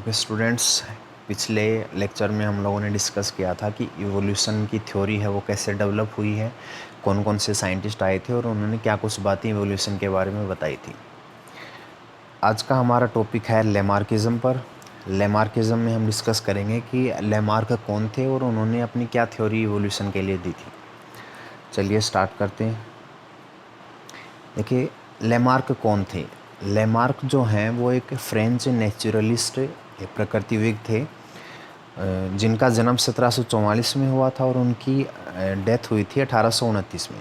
Okay students, पिछले lecture में हम लोगों ने डिस्कस किया था कि इवोल्यूशन की थ्योरी है वो कैसे डेवलप हुई है, कौन कौन से साइंटिस्ट आए थे और उन्होंने क्या कुछ बातें इवोल्यूशन के बारे में बताई थी। आज का हमारा टॉपिक है लेमार्किज्म पर। लेमार्किज्म में हम डिस्कस करेंगे कि लेमार्क कौन थे और उन्होंने अपनी क्या थ्योरी इवोल्यूशन के लिए दी थी। चलिए स्टार्ट करते हैं। देखिए, लेमार्क कौन थे। लेमार्क जो हैं वो एक फ्रेंच नेचुरलिस्ट, एक प्रकृतिविद थे, जिनका जन्म 1744 में हुआ था और उनकी डेथ हुई थी 1829 में।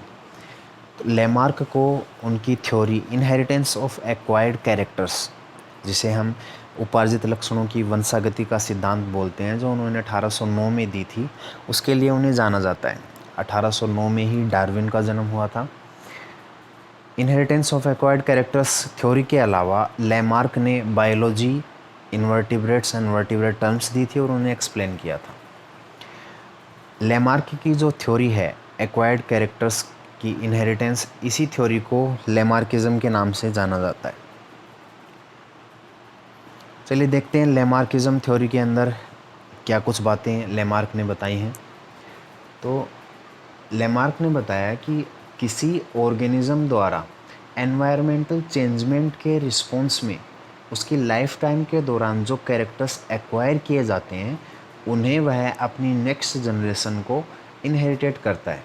तो लेमार्क को उनकी theory inheritance of acquired characters, जिसे हम उपार्जित लक्षणों की वंशागति का सिद्धांत बोलते हैं, जो उन्होंने 1809 में दी थी, उसके लिए उन्हें जाना जाता है। 1809 में ही डार्विन का जन्म हुआ था। Inheritance of acquired characters theory के अलावा लेमार्क ने biology, invertebrates and vertebrate terms दी थी और उन्हें एक्सप्लेन किया था। लेमार्क की जो थ्योरी है एक्वायर्ड कैरेक्टर्स की इनहेरिटेंस, इसी थ्योरी को लेमार्किज्म के नाम से जाना जाता है। चलिए देखते हैं लेमार्किज्म थ्योरी के अंदर क्या कुछ बातें लेमार्क ने बताई हैं। तो लेमार्क ने बताया कि किसी ऑर्गेनिज्म द्वारा एनवायरमेंटल चेंजमेंट के रिस्पॉन्स में उसकी लाइफ टाइम के दौरान जो कैरेक्टर्स एक्वायर किए जाते हैं, उन्हें वह अपनी नेक्स्ट जनरेशन को इनहेरिटेट करता है।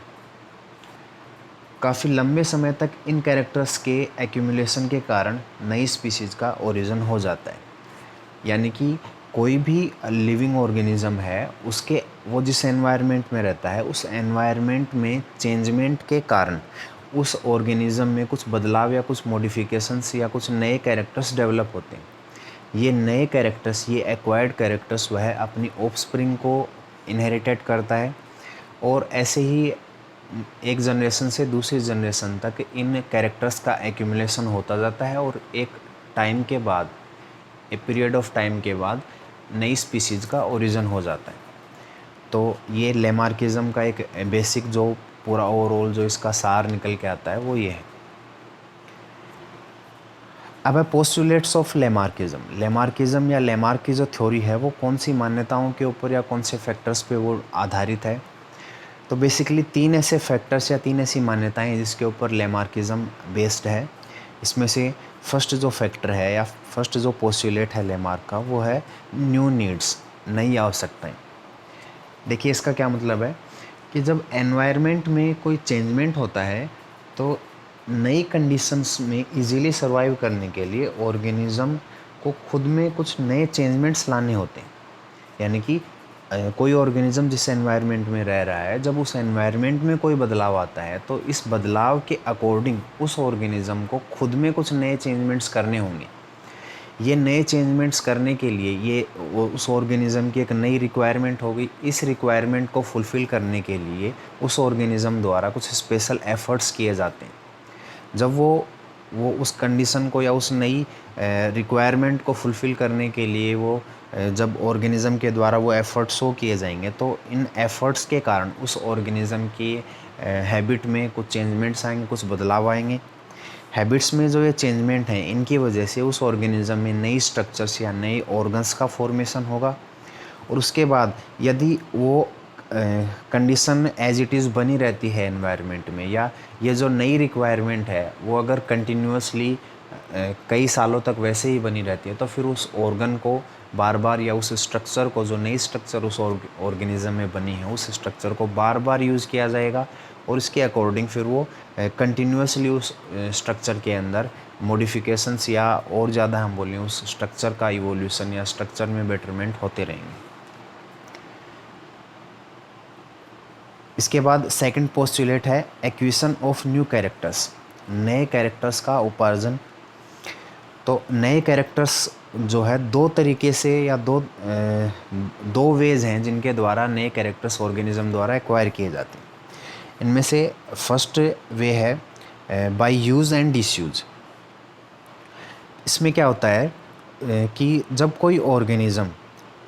काफ़ी लंबे समय तक इन कैरेक्टर्स के एक्यूमुलेशन के कारण नई स्पीशीज़ का ओरिजिन हो जाता है। यानी कि कोई भी लिविंग ऑर्गेनिज्म है, उसके वो जिस एनवायरनमेंट में रहता है, उस एनवायरनमेंट में चेंजमेंट के कारण उस ऑर्गेनिज्म में कुछ बदलाव या कुछ मॉडिफिकेशंस या कुछ नए कैरेक्टर्स डेवलप होते हैं। ये नए कैरेक्टर्स, ये एक्वायर्ड कैरेक्टर्स वह अपनी ऑफस्प्रिंग को इनहेरिटेट करता है और ऐसे ही एक जनरेशन से दूसरी जनरेशन तक इन कैरेक्टर्स का एक्यूमुलेशन होता जाता है और एक टाइम के बाद, ए पीरियड ऑफ टाइम के बाद नई स्पीसीज़ का ओरिजिन हो जाता है। तो ये लेमार्किज्म का एक बेसिक जो पूरा ओवरऑल जो इसका सार निकल के आता है वो ये है। अब है पोस्टुलेट्स ऑफ लेमार्किज्म। लेमार्किज्म या लेमार्क की जो थ्योरी है वो कौन सी मान्यताओं के ऊपर या कौन से फैक्टर्स पे वो आधारित है। तो बेसिकली 3 ऐसे फैक्टर्स या 3 ऐसी मान्यताएं हैं जिसके ऊपर लेमार्किज्म बेस्ड है। इसमें से फर्स्ट जो फैक्टर है या फर्स्ट जो पोस्टुलेट है लेमार्क का, वो है न्यू नीड्स, नई आवश्यकताएं। देखिए इसका क्या मतलब है कि जब एनवायरनमेंट में कोई चेंजमेंट होता है तो नई कंडीशंस में इजीली सर्वाइव करने के लिए ऑर्गेनिज्म को खुद में कुछ नए चेंजमेंट्स लाने होते हैं। यानी कि कोई ऑर्गेनिज्म जिस एनवायरनमेंट में रह रहा है, जब उस एनवायरनमेंट में कोई बदलाव आता है तो इस बदलाव के अकॉर्डिंग उस ऑर्गेनिज्म को खुद में कुछ नए चेंजमेंट्स करने होंगे। ये नए चेंजमेंट्स करने के लिए ये उस ऑर्गेनिज़म की एक नई रिक्वायरमेंट होगी। इस रिक्वायरमेंट को फुलफ़िल करने के लिए उस ऑर्गेनिज़म द्वारा कुछ स्पेशल एफ़र्ट्स किए जाते हैं। जब वो उस कंडीशन को या उस नई रिक्वायरमेंट को फुलफ़िल करने के लिए जब ऑर्गेनिज़म के द्वारा वो एफ़र्ट्स शो किए जाएंगे, तो इन एफ़र्ट्स के कारण उस ऑर्गेनिज़म की हैबिट में कुछ चेंजमेंट्स आएंगे, कुछ बदलाव आएंगे। हैबिट्स में जो ये चेंजमेंट हैं, इनकी वजह से उस ऑर्गेनिज्म में नई स्ट्रक्चर्स या नए ऑर्गन्स का फॉर्मेशन होगा। और उसके बाद यदि वो कंडीशन एज इट इज़ बनी रहती है एनवायरनमेंट में, या ये जो नई रिक्वायरमेंट है वो अगर कंटिन्यूसली कई सालों तक वैसे ही बनी रहती है, तो फिर उस ऑर्गन को बार बार या उस स्ट्रक्चर को, जो नई स्ट्रक्चर उस ऑर्गेनिज्म में बनी है, उस स्ट्रक्चर को बार बार यूज़ किया जाएगा और इसके अकॉर्डिंग फिर वो कंटिन्यूसली उस स्ट्रक्चर के अंदर मॉडिफिकेशंस या और ज़्यादा हम बोलें उस स्ट्रक्चर का इवोल्यूशन या स्ट्रक्चर में बेटरमेंट होते रहेंगे। इसके बाद सेकंड पोस्टुलेट है एक्विजिशन ऑफ न्यू कैरेक्टर्स, नए कैरेक्टर्स का उपार्जन। तो नए कैरेक्टर्स जो है दो तरीके से या दो वेज हैं जिनके द्वारा नए कैरेक्टर्स ऑर्गेनिज्म द्वारा एक्वायर किए जाते हैं। इनमें से फर्स्ट वे है बाय यूज़ एंड डिसयूज़। इसमें क्या होता है कि जब कोई ऑर्गेनिज्म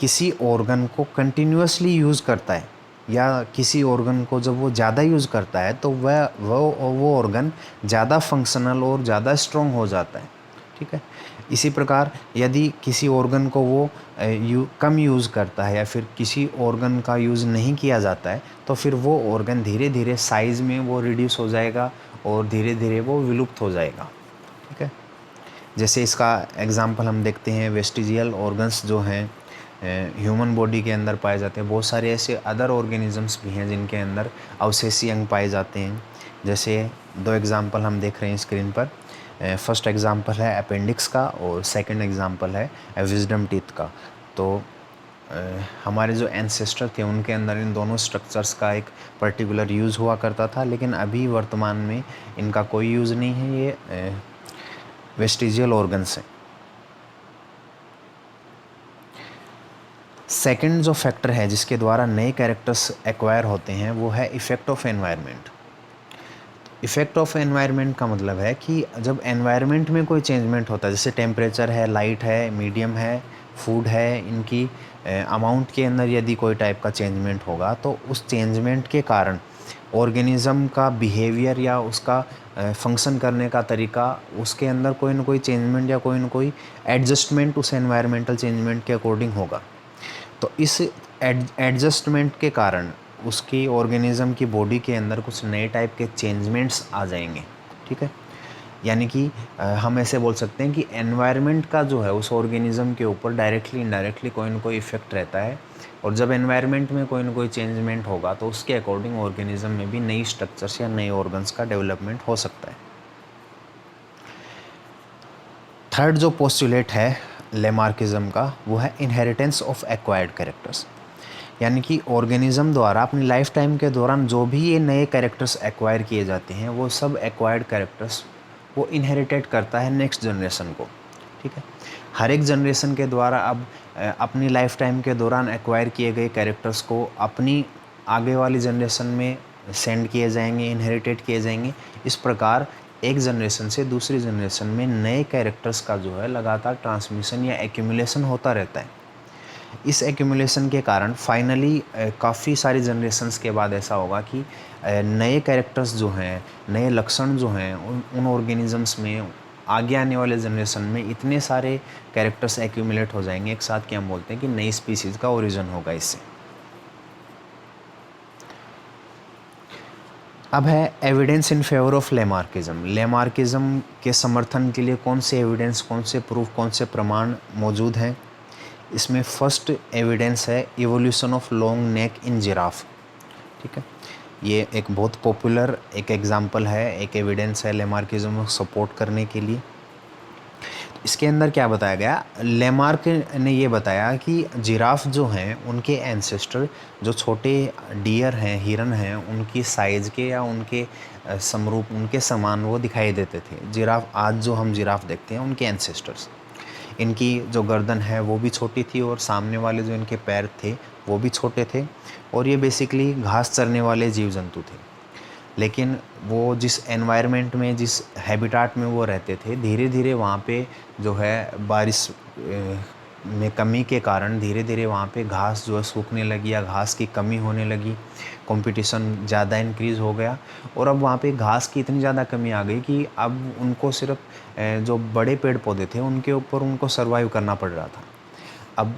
किसी ऑर्गन को कंटिन्यूसली यूज़ करता है या किसी ऑर्गन को जब वो ज़्यादा यूज़ करता है, तो वो ऑर्गन ज़्यादा फंक्शनल और ज़्यादा स्ट्रॉन्ग हो जाता है। ठीक है। इसी प्रकार यदि किसी ऑर्गन को वो कम यूज़ करता है या फिर किसी ऑर्गन का यूज़ नहीं किया जाता है, तो फिर वो ऑर्गन धीरे धीरे साइज़ में वो रिड्यूस हो जाएगा और धीरे धीरे वो विलुप्त हो जाएगा। ठीक है। जैसे इसका एग्ज़ाम्पल हम देखते हैं, वेस्टिजियल ऑर्गन्स जो हैं ह्यूमन बॉडी के अंदर पाए जाते हैं। बहुत सारे ऐसे अदर ऑर्गेनिजम्स भी हैं जिनके अंदर अवशेषी अंग पाए जाते हैं। जैसे 2 एग्ज़ाम्पल हम देख रहे हैं स्क्रीन पर। फर्स्ट एग्ज़ाम्पल है अपेंडिक्स का और सेकंड एग्ज़ाम्पल है विज़डम टीथ का। तो हमारे जो एंसेस्टर थे उनके अंदर इन दोनों स्ट्रक्चर्स का एक पर्टिकुलर यूज़ हुआ करता था, लेकिन अभी वर्तमान में इनका कोई यूज़ नहीं है। ये वेस्टिजियल ऑर्गन्स हैं। सेकंड जो फैक्टर है जिसके द्वारा नए कैरेक्टर्स एक्वायर होते हैं वो है effect of environment. Effect of environment का मतलब है कि जब एनवायरनमेंट में कोई चेंजमेंट होता है, जैसे टेम्परेचर है, लाइट है, मीडियम है, फूड है, इनकी अमाउंट के अंदर यदि कोई टाइप का चेंजमेंट होगा तो उस चेंजमेंट के कारण ऑर्गेनिज़म का बिहेवियर या उसका फंक्शन करने का तरीका, उसके अंदर कोई ना कोई चेंजमेंट या कोई ना कोई एडजस्टमेंट उस एनवायरमेंटल चेंजमेंट के अकॉर्डिंग होगा। तो इस एडजस्टमेंट के कारण उसकी ऑर्गेनिज़म की बॉडी के अंदर कुछ नए टाइप के चेंजमेंट्स आ जाएंगे। ठीक है। यानी कि हम ऐसे बोल सकते हैं कि एनवायरनमेंट का जो है उस ऑर्गेनिज़म के ऊपर डायरेक्टली इनडायरेक्टली कोई ना कोई इफ़ेक्ट रहता है, और जब एनवायरनमेंट में कोई ना कोई चेंजमेंट होगा तो उसके अकॉर्डिंग ऑर्गेनिज़म में भी नई स्ट्रक्चर्स या नए ऑर्गन्स का डेवलपमेंट हो सकता है। थर्ड जो पोस्टुलेट है लेमार्किज्म का वो है इनहेरिटेंस ऑफ एक्वायर्ड कैरेक्टर्स। यानी कि ऑर्गेनिज़म द्वारा अपनी लाइफ टाइम के दौरान जो भी ये नए कैरेक्टर्स एक्वायर किए जाते हैं वो सब एक्वायर्ड कैरेक्टर्स वो इनहेरिटेट करता है नेक्स्ट जनरेशन को। ठीक है। हर एक जनरेशन के द्वारा अब अपनी लाइफ टाइम के दौरान एक्वायर किए गए कैरेक्टर्स को अपनी आगे वाली जनरेशन में सेंड किए जाएंगे, इनहेरिटेट किए जाएंगे। इस प्रकार एक जनरेशन से दूसरी जनरेशन में नए कैरेक्टर्स का जो है लगातार ट्रांसमिशन या एक्यूमुलेशन होता रहता है। इस एक्यूमुलेशन के कारण फाइनली काफ़ी सारी जनरेशन्स के बाद ऐसा होगा कि नए कैरेक्टर्स जो हैं, नए लक्षण जो हैं उन ऑर्गेनिजम्स में आगे आने वाले जनरेशन में इतने सारे कैरेक्टर्स एक्यूमुलेट हो जाएंगे एक साथ कि हम बोलते हैं कि नई स्पीसीज़ का ओरिजिन होगा इससे। अब है evidence in favour of Lamarckism. Lamarckism के समर्थन के लिए कौन से एविडेंस, कौन से प्रूफ, कौन से प्रमाण मौजूद हैं। इसमें फर्स्ट एविडेंस है evolution of long neck in giraffe. ठीक है। ये एक बहुत पॉपुलर एक एग्जांपल है, एक एविडेंस है लेमार्किज्म को सपोर्ट करने के लिए। इसके अंदर क्या बताया गया, लेमार्क ने ये बताया कि जिराफ जो हैं उनके एंसेस्टर जो छोटे डियर हैं, हिरन हैं, उनकी साइज़ के या उनके समरूप, उनके समान वो दिखाई देते थे। जिराफ आज जो हम जिराफ देखते हैं उनके एंसेस्टर्स, इनकी जो गर्दन है वो भी छोटी थी और सामने वाले जो इनके पैर थे वो भी छोटे थे, और ये बेसिकली घास चरने वाले जीव जंतु थे। लेकिन वो जिस एनवायरनमेंट में, जिस हैबिटाट में वो रहते थे, धीरे धीरे वहाँ पे जो है बारिश में कमी के कारण धीरे धीरे वहाँ पे घास जो है सूखने लगी या घास की कमी होने लगी, कंपटीशन ज़्यादा इंक्रीज़ हो गया, और अब वहाँ पे घास की इतनी ज़्यादा कमी आ गई कि अब उनको सिर्फ जो बड़े पेड़ पौधे थे उनके ऊपर उनको सर्वाइव करना पड़ रहा था। अब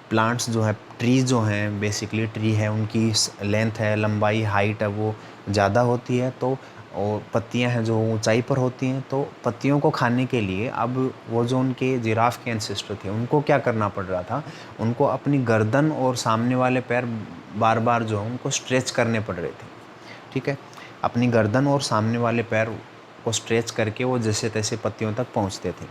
प्लांट्स जो है, ट्रीज़ जो हैं, बेसिकली ट्री है, उनकी लेंथ है, लंबाई, हाइट है वो ज़्यादा होती है, तो और पत्तियां हैं जो ऊंचाई पर होती हैं, तो पत्तियों को खाने के लिए अब वो जो उनके जिराफ के एंसेस्टर थे उनको क्या करना पड़ रहा था, उनको अपनी गर्दन और सामने वाले पैर बार बार जो है उनको स्ट्रेच करने पड़ रहे थे। ठीक है। अपनी गर्दन और सामने वाले पैर को स्ट्रेच करके वो जैसे तैसे पत्तियों तक पहुंचते थे।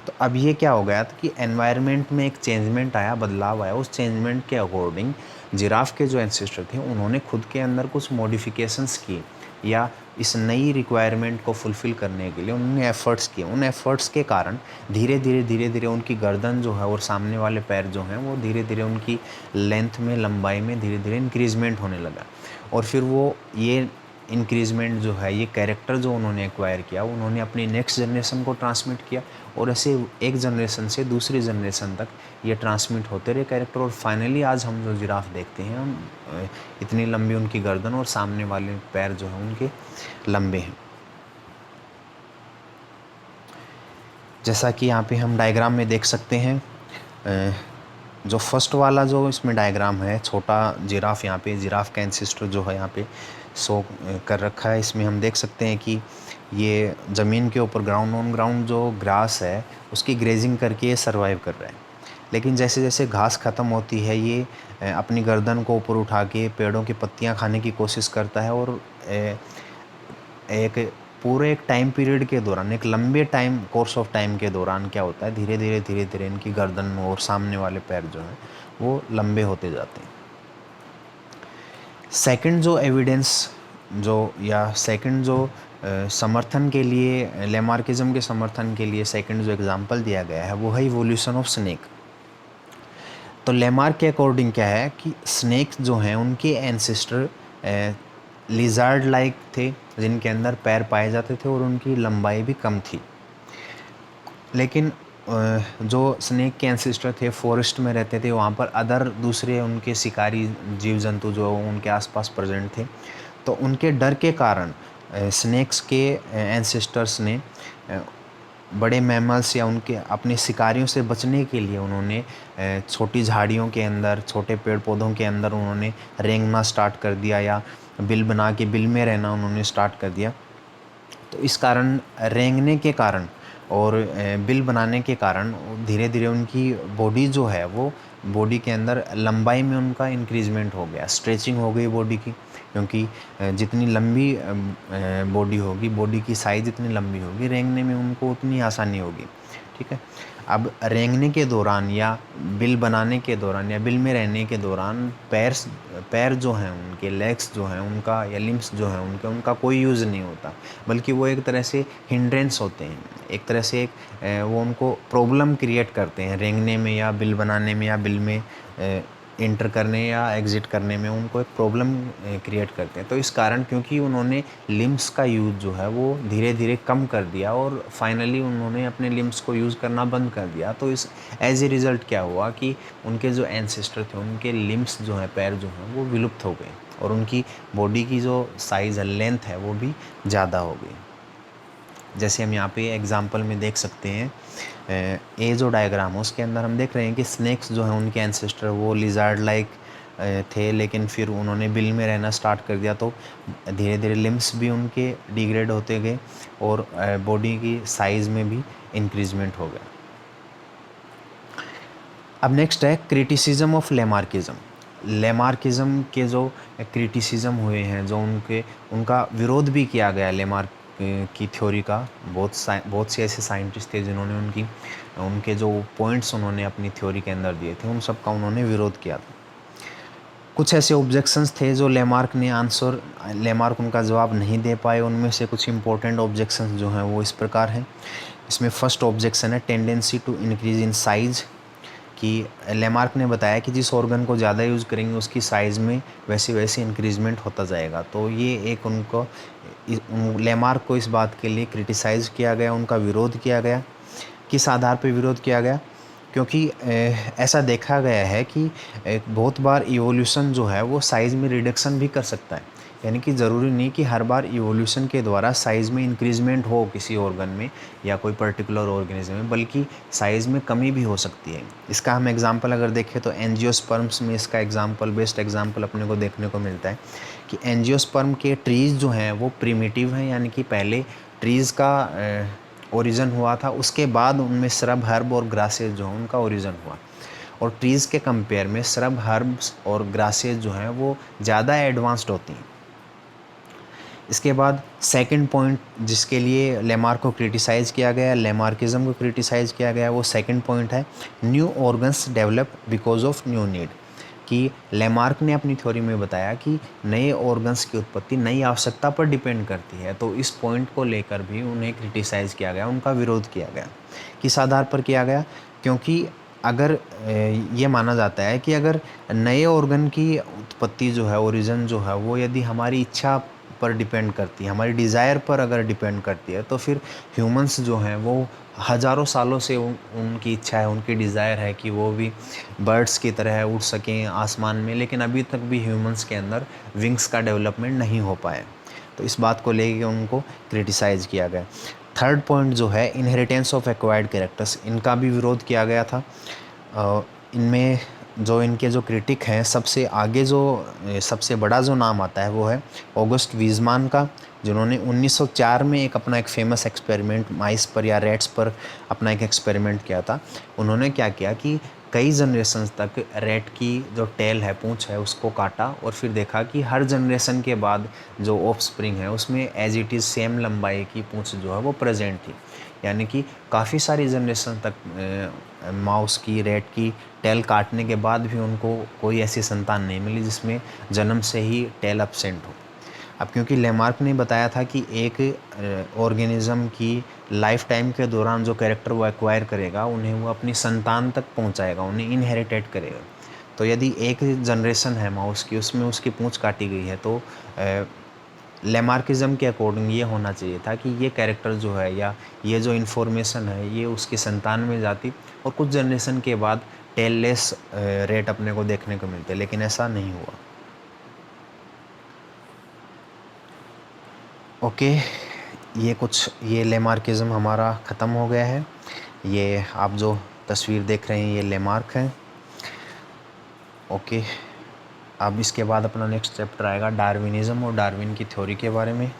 तो अब ये क्या हो गया था कि एनवायरनमेंट में एक चेंजमेंट आया, बदलाव आया। उस चेंजमेंट के अकॉर्डिंग जिराफ के जो एंसेस्टर थे उन्होंने खुद के अंदर कुछ मॉडिफिकेशंस किए, या इस नई रिक्वायरमेंट को फुलफ़िल करने के लिए उन्होंने एफ़र्ट्स किए। उन एफ़र्ट्स के कारण धीरे धीरे उनकी गर्दन जो है और सामने वाले पैर जो हैं वो धीरे धीरे उनकी लेंथ में, लंबाई में धीरे धीरे इंक्रीज़मेंट होने लगा, और फिर वो ये इंक्रीज़मेंट जो है, ये कैरेक्टर जो उन्होंने एक्वायर किया, उन्होंने अपनी नेक्स्ट जनरेशन को ट्रांसमिट किया, और ऐसे एक जनरेशन से दूसरी जनरेशन तक ये ट्रांसमिट होते रहे कैरेक्टर, और फाइनली आज हम जो जिराफ देखते हैं, हम इतनी लंबी उनकी गर्दन और सामने वाले पैर जो हैं उनके लंबे हैं। जैसा कि यहाँ पे हम डायग्राम में देख सकते हैं, जो फर्स्ट वाला जो इसमें डायग्राम है, छोटा जिराफ, यहाँ पे जिराफ का एंसेस्टर जो है यहाँ पे शो कर रखा है। इसमें हम देख सकते हैं कि ये ज़मीन के ऊपर ग्राउंड ऑन ग्राउंड जो ग्रास है उसकी ग्रेजिंग करके ये सर्वाइव कर रहा है। लेकिन जैसे जैसे घास ख़त्म होती है ये अपनी गर्दन को ऊपर उठा के पेड़ों की पत्तियाँ खाने की कोशिश करता है, और एक पूरे एक टाइम पीरियड के दौरान, एक लंबे टाइम कोर्स ऑफ टाइम के दौरान क्या होता है, धीरे धीरे इनकी गर्दन और सामने वाले पैर जो हैं वो लंबे होते जाते हैं। सेकंड जो एविडेंस जो या सेकंड जो समर्थन के लिए, लेमार्किज्म के समर्थन के लिए सेकंड जो एग्जांपल दिया गया है वो है इवोल्यूशन ऑफ स्नेक। तो लेमार्क के अकॉर्डिंग क्या है कि स्नेक्स जो हैं उनके एंसेस्टर लिजार्ड लाइक थे, जिनके अंदर पैर पाए जाते थे और उनकी लंबाई भी कम थी। लेकिन जो स्नेक के एंसेस्टर थे फॉरेस्ट में रहते थे, वहाँ पर अदर दूसरे उनके शिकारी जीव जंतु जो उनके आसपास प्रेजेंट थे, तो उनके डर के कारण स्नेक्स के एंसेस्टर्स ने बड़े मैमल्स या उनके अपने शिकारियों से बचने के लिए उन्होंने छोटी झाड़ियों के अंदर, छोटे पेड़ पौधों के अंदर उन्होंने रेंगना स्टार्ट कर दिया, या बिल बना के बिल में रहना उन्होंने स्टार्ट कर दिया। तो इस कारण रेंगने के कारण और बिल बनाने के कारण धीरे धीरे उनकी बॉडी जो है वो बॉडी के अंदर लंबाई में उनका इंक्रीजमेंट हो गया, स्ट्रेचिंग हो गई बॉडी की, क्योंकि जितनी लंबी बॉडी होगी, बॉडी की साइज़ जितनी लंबी होगी, रेंगने में उनको उतनी आसानी होगी। ठीक है। अब रेंगने के दौरान या बिल बनाने के दौरान या बिल में रहने के दौरान पैर जो हैं उनके, लेग्स जो हैं उनका या लिम्स जो हैं उनका कोई यूज़ नहीं होता, बल्कि वो एक तरह से हिंड्रेंस होते हैं, एक तरह से वो उनको प्रॉब्लम क्रिएट करते हैं रेंगने में या बिल बनाने में या बिल में इंटर करने या एग्ज़िट करने में उनको एक प्रॉब्लम क्रिएट करते हैं। तो इस कारण क्योंकि उन्होंने लिम्स का यूज़ जो है वो धीरे धीरे कम कर दिया और फाइनली उन्होंने अपने लिम्स को यूज़ करना बंद कर दिया, तो इस एज ए रिज़ल्ट क्या हुआ कि उनके जो एंसेस्टर थे उनके लिम्स जो हैं, पैर जो हैं वो विलुप्त हो गए और उनकी बॉडी की जो साइज़ है, लेंथ है, वो भी ज़्यादा हो गई। जैसे हम यहाँ पे एग्जांपल में देख सकते हैं, ये जो डायग्राम है उसके अंदर हम देख रहे हैं कि स्नेक्स जो हैं उनके एंसेस्टर वो लिजार्ड लाइक थे, लेकिन फिर उन्होंने बिल में रहना स्टार्ट कर दिया, तो धीरे धीरे लिम्स भी उनके डिग्रेड होते गए और बॉडी की साइज़ में भी इंक्रीजमेंट हो गया। अब नेक्स्ट है क्रिटिसिज्म ऑफ लेमार्किज्म। लेमार्किज्म के जो क्रिटिसिज्म हुए हैं, जो उनका विरोध भी किया गया लेमार्क की थ्योरी का, बहुत से ऐसे साइंटिस्ट थे जिन्होंने उनके जो पॉइंट्स उन्होंने अपनी थ्योरी के अंदर दिए थे उन सब का उन्होंने विरोध किया था। कुछ ऐसे ऑब्जेक्शंस थे जो लेमार्क उनका जवाब नहीं दे पाए। उनमें से कुछ इंपॉर्टेंट ऑब्जेक्शंस जो हैं वो इस प्रकार हैं। इसमें फर्स्ट ऑब्जेक्शन है tendency to increase in size, कि लेमार्क ने बताया कि जिस ऑर्गन को ज़्यादा यूज़ करेंगे उसकी साइज़ में वैसे वैसे इंक्रीजमेंट होता जाएगा। तो ये एक लेमार्क को इस बात के लिए क्रिटिसाइज़ किया गया, उनका विरोध किया गया। किस आधार पर विरोध किया गया? क्योंकि ऐसा देखा गया है कि बहुत बार इवोल्यूशन जो है वो साइज़ में रिडक्शन भी कर सकता है, यानी कि ज़रूरी नहीं कि हर बार इवोल्यूशन के द्वारा साइज़ में इंक्रीजमेंट हो किसी ऑर्गन में या कोई पर्टिकुलर ऑर्गेनिज्म में, बल्कि साइज़ में कमी भी हो सकती है। इसका हम एग्जांपल अगर देखें तो एंजियोस्पर्म्स में इसका एग्जांपल, बेस्ट एग्जांपल अपने को देखने को मिलता है कि एंजियोस्पर्म के ट्रीज़ जो हैं वो प्रिमिटिव हैं, यानी कि पहले ट्रीज़ का ओरिजिन हुआ था, उसके बाद उनमें श्रब, हर्ब और ग्रासेज जो हैं उनका ओरिजिन हुआ, और ट्रीज़ के कंपेयर में श्रब, हर्ब्स और ग्रासेज जो हैं वो ज़्यादा एडवांस्ड होती हैं। इसके बाद सेकंड पॉइंट जिसके लिए लेमार्क को क्रिटिसाइज़ किया गया, लेमार्किज्म को क्रिटिसाइज़ किया गया, वो सेकंड पॉइंट है new organs develop because of new need, कि लेमार्क ने अपनी थ्योरी में बताया कि नए ऑर्गन्स की उत्पत्ति नई आवश्यकता पर डिपेंड करती है। तो इस पॉइंट को लेकर भी उन्हें क्रिटिसाइज़ किया गया, उनका विरोध किया गया। किस आधार पर किया गया? क्योंकि अगर ये माना जाता है कि अगर नए ऑर्गन की उत्पत्ति जो है, ओरिजिन जो है, वो यदि हमारी इच्छा पर डिपेंड करती है, हमारी डिज़ायर पर अगर डिपेंड करती है, तो फिर ह्यूमंस जो हैं वो हज़ारों सालों से उनकी इच्छा है, उनकी डिज़ायर है कि वो भी बर्ड्स की तरह उड़ सकें आसमान में, लेकिन अभी तक भी ह्यूमंस के अंदर विंग्स का डेवलपमेंट नहीं हो पाया। तो इस बात को लेके उनको क्रिटिसाइज़ किया गया। थर्ड पॉइंट जो है इनहेरिटेंस ऑफ एक्वायर्ड कैरेक्टर्स, इनका भी विरोध किया गया था। इनमें जो इनके जो क्रिटिक हैं, सबसे आगे जो सबसे बड़ा जो नाम आता है वो है ऑगस्ट वीजमान का, जिन्होंने 1904 में एक फेमस एक्सपेरिमेंट माइस पर या रेट्स पर अपना एक एक्सपेरिमेंट किया था। उन्होंने क्या किया कि कई जनरेशन तक रेट की जो टेल है, पूंछ है, उसको काटा और फिर देखा कि हर जनरेशन के बाद जो ऑफ स्प्रिंग है उसमें एज इट इज़ सेम लंबाई की पूंछ जो है वो प्रेजेंट थी। यानी कि काफ़ी सारी जनरेशन तक माउस की, रेट की टेल काटने के बाद भी उनको कोई ऐसी संतान नहीं मिली जिसमें जन्म से ही टेल एब्सेंट हो। अब क्योंकि लेमार्क ने बताया था कि एक ऑर्गेनिज्म की लाइफ टाइम के दौरान जो कैरेक्टर वो एक्वायर करेगा, उन्हें वो अपनी संतान तक पहुंचाएगा, उन्हें इनहेरिटेट करेगा। तो यदि एक जनरेशन है माउस की, उसमें उसकी पूंछ काटी गई है, तो लेमार्किज्म के अकॉर्डिंग ये होना चाहिए था कि ये कैरेक्टर जो है या ये जो इन्फॉर्मेशन है ये उसकी संतान में जाती और कुछ जनरेशन के बाद टेललेस रेट अपने को देखने को मिलते, लेकिन ऐसा नहीं हुआ। ओके, ये लेमार्किज्म हमारा ख़त्म हो गया है। ये आप जो तस्वीर देख रहे हैं ये लेमार्क है। ओके, अब इसके बाद अपना नेक्स्ट चैप्टर आएगा डार्विनिज्म और डार्विन की थ्योरी के बारे में।